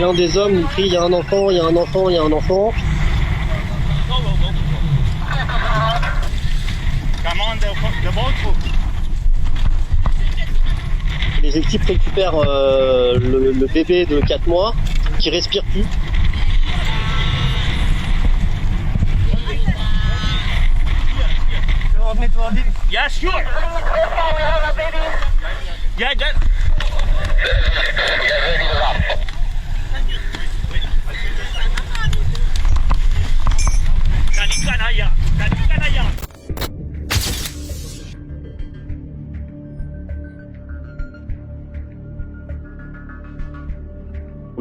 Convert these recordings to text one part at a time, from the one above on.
L'un des hommes nous crie, il y a un enfant, il y a un enfant, il y a un enfant. Les équipes récupèrent le bébé de 4 mois qui respire plus. Yeah, sure. Yeah, yeah.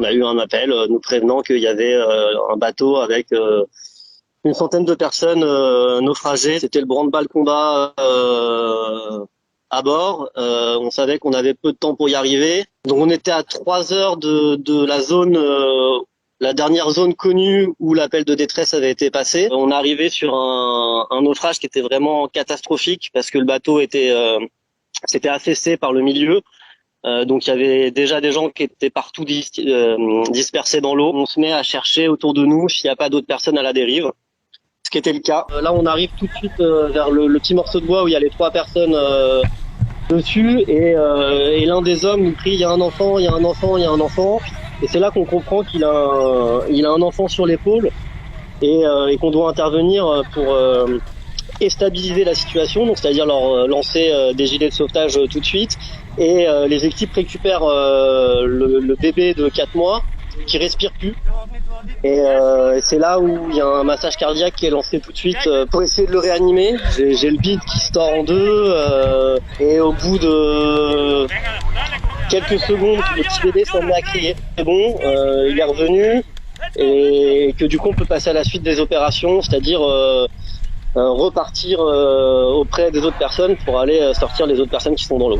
On a eu un appel nous prévenant qu'il y avait un bateau avec une centaine de personnes naufragées. C'était le branle-bas combat à bord. On savait qu'on avait peu de temps pour y arriver. Donc on était à 3 heures de la zone, la dernière zone connue où l'appel de détresse avait été passé. On est arrivé sur un naufrage qui était vraiment catastrophique parce que le bateau s'était affaissé par le milieu. Donc il y avait déjà des gens qui étaient partout dispersés dans l'eau. On se met à chercher autour de nous s'il n'y a pas d'autres personnes à la dérive, ce qui était le cas. Là on arrive tout de suite vers le petit morceau de bois où il y a les 3 personnes dessus et l'un des hommes nous crie il y a un enfant, il y a un enfant, il y a un enfant. Et c'est là qu'on comprend qu'il a un enfant sur l'épaule et qu'on doit intervenir pour et stabiliser la situation, donc c'est-à-dire leur lancer des gilets de sauvetage tout de suite. Et les équipes récupèrent le bébé de 4 mois qui respire plus. Et c'est là où il y a un massage cardiaque qui est lancé tout de suite pour essayer de le réanimer. J'ai le bide qui se tord en deux et au bout de quelques secondes, le petit bébé s'en met à crier. C'est bon, il est revenu et que du coup on peut passer à la suite des opérations, c'est-à-dire repartir auprès des autres personnes pour aller sortir les autres personnes qui sont dans l'eau.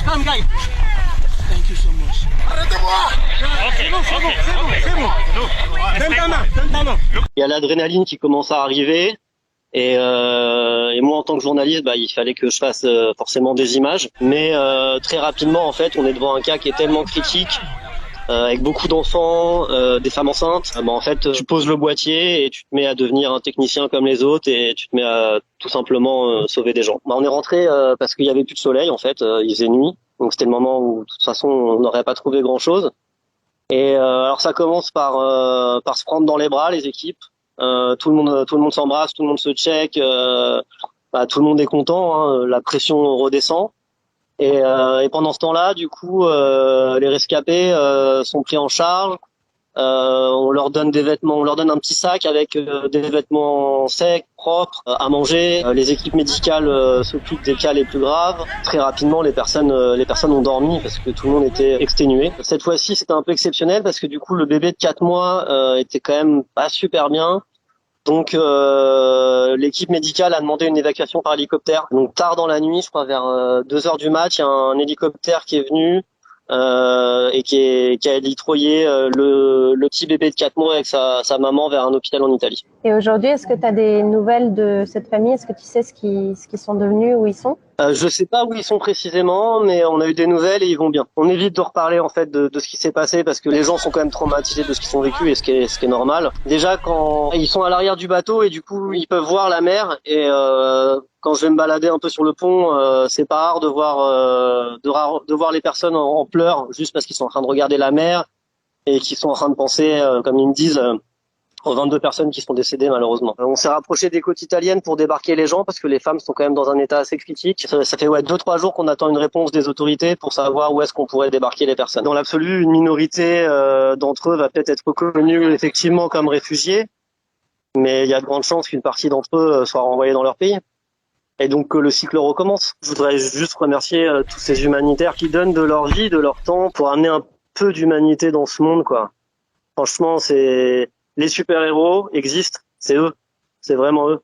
Come, guys. Thank you so much. Il y a l'adrénaline qui commence à arriver et moi en tant que journaliste, il fallait que je fasse forcément des images. Mais très rapidement en fait, on est devant un cas qui est tellement critique. Avec beaucoup d'enfants, des femmes enceintes, en fait, tu poses le boîtier et tu te mets à devenir un technicien comme les autres et tu te mets à tout simplement sauver des gens. On est rentré parce qu'il y avait plus de soleil en fait, il faisait nuit, donc c'était le moment où de toute façon on n'aurait pas trouvé grand chose. Et alors ça commence par se prendre dans les bras les équipes. Tout le monde s'embrasse, tout le monde se check, tout le monde est content, hein, la pression redescend. Et pendant ce temps-là, du coup, les rescapés sont pris en charge. On leur donne des vêtements, on leur donne un petit sac avec des vêtements secs, propres, à manger. Les équipes médicales s'occupent des cas les plus graves. Très rapidement, les personnes ont dormi parce que tout le monde était exténué. Cette fois-ci, c'était un peu exceptionnel parce que du coup, le bébé de 4 mois était quand même pas super bien. Donc l'équipe médicale a demandé une évacuation par hélicoptère. Donc tard dans la nuit, je crois vers 2 heures du mat, il y a un hélicoptère qui est venu et qui a hélitroyé le petit bébé de 4 mois avec sa maman vers un hôpital en Italie. Et aujourd'hui, est-ce que tu as des nouvelles de cette famille? Est-ce que tu sais ce qu'ils sont devenus, où ils sont? Je sais pas où ils sont précisément, mais on a eu des nouvelles et ils vont bien. On évite de reparler en fait de ce qui s'est passé parce que les gens sont quand même traumatisés de ce qu'ils ont vécu et ce qui est normal. Déjà quand ils sont à l'arrière du bateau et du coup ils peuvent voir la mer et quand je vais me balader un peu sur le pont, c'est pas rare de voir les personnes en pleurs juste parce qu'ils sont en train de regarder la mer et qu'ils sont en train de penser, comme ils me disent, aux 22 personnes qui sont décédées malheureusement. On s'est rapproché des côtes italiennes pour débarquer les gens parce que les femmes sont quand même dans un état assez critique. Ça fait 2-3 jours qu'on attend une réponse des autorités pour savoir où est-ce qu'on pourrait débarquer les personnes. Dans l'absolu, une minorité d'entre eux va peut-être être reconnue effectivement comme réfugiés, mais il y a de grandes chances qu'une partie d'entre eux soit renvoyée dans leur pays. Et donc que le cycle recommence. Je voudrais juste remercier tous ces humanitaires qui donnent de leur vie, de leur temps pour amener un peu d'humanité dans ce monde, quoi. Franchement, les super-héros existent, c'est eux, c'est vraiment eux.